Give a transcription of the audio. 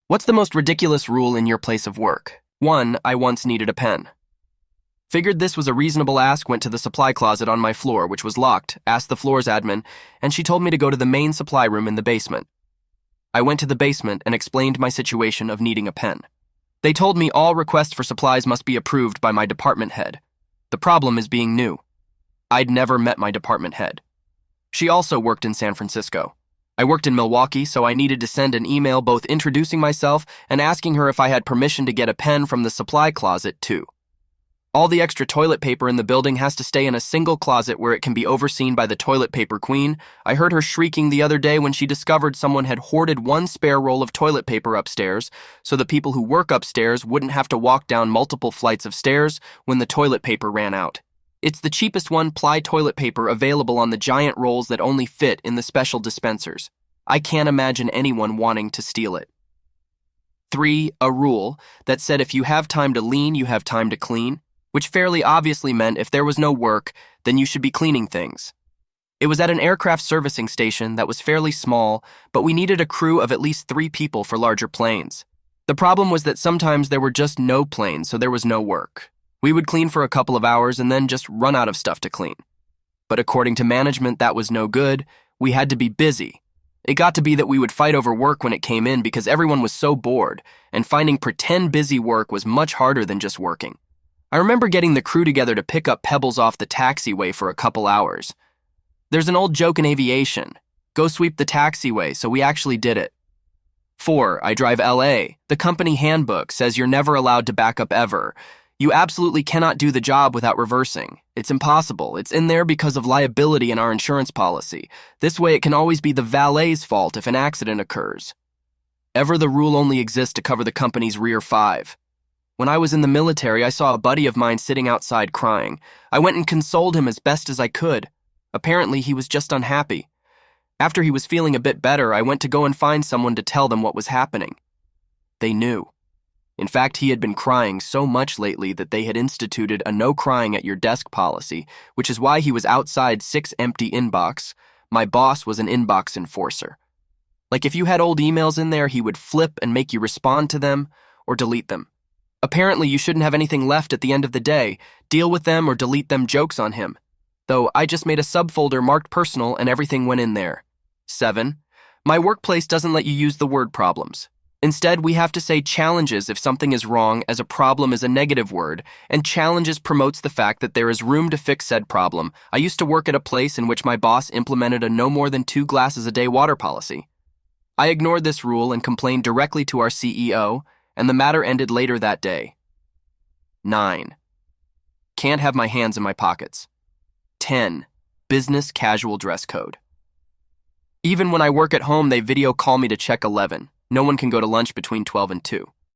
What's the most ridiculous rule in your place of work? 1. I once needed a pen. Figured this was a reasonable ask, went to the supply closet on my floor, which was locked, asked the floor's admin, and she told me to go to the main supply room in the basement. I went to the basement and explained my situation of needing a pen. They told me all requests for supplies must be approved by my department head. The problem is being new. I'd never met my department head. She also worked in San Francisco. I worked in Milwaukee, so I needed to send an email both introducing myself and asking her if I had permission to get a pen from the supply closet, too. All the extra toilet paper in the building has to stay in a single closet where it can be overseen by the toilet paper queen. I heard her shrieking the other day when she discovered someone had hoarded one spare roll of toilet paper upstairs, so the people who work upstairs wouldn't have to walk down multiple flights of stairs when the toilet paper ran out. It's the cheapest one-ply toilet paper available on the giant rolls that only fit in the special dispensers. I can't imagine anyone wanting to steal it. 3. A rule that said if you have time to lean, you have time to clean, which fairly obviously meant if there was no work, then you should be cleaning things. It was at an aircraft servicing station that was fairly small, but we needed a crew of at least 3 people for larger planes. The problem was that sometimes there were just no planes, so there was no work. We would clean for a couple of hours and then just run out of stuff to clean. But according to management, that was no good. We had to be busy. It got to be that we would fight over work when it came in because everyone was so bored, and finding pretend busy work was much harder than just working. I remember getting the crew together to pick up pebbles off the taxiway for a couple hours. There's an old joke in aviation. Go sweep the taxiway, so we actually did it. 4. I drive LA. The company handbook says you're never allowed to back up ever. You absolutely cannot do the job without reversing. It's impossible. It's in there because of liability in our insurance policy. This way it can always be the valet's fault if an accident occurs. Ever the rule only exists to cover the company's rear 5. When I was in the military, I saw a buddy of mine sitting outside crying. I went and consoled him as best as I could. Apparently, he was just unhappy. After he was feeling a bit better, I went to go and find someone to tell them what was happening. They knew. In fact, he had been crying so much lately that they had instituted a no crying at your desk policy, which is why he was outside 6 empty inbox. My boss was an inbox enforcer. Like if you had old emails in there, he would flip and make you respond to them or delete them. Apparently, you shouldn't have anything left at the end of the day. Deal with them or delete them, jokes on him. Though I just made a subfolder marked personal and everything went in there. 7. My workplace doesn't let you use the word problems. Instead, we have to say challenges if something is wrong, as a problem is a negative word, and challenges promotes the fact that there is room to fix said problem. I used to work at a place in which my boss implemented a no more than 2 glasses a day water policy. I ignored this rule and complained directly to our CEO, and the matter ended later that day. 9. Can't have my hands in my pockets. 10. Business casual dress code. Even when I work at home, they video call me to check 11. No one can go to lunch between 12 and 2.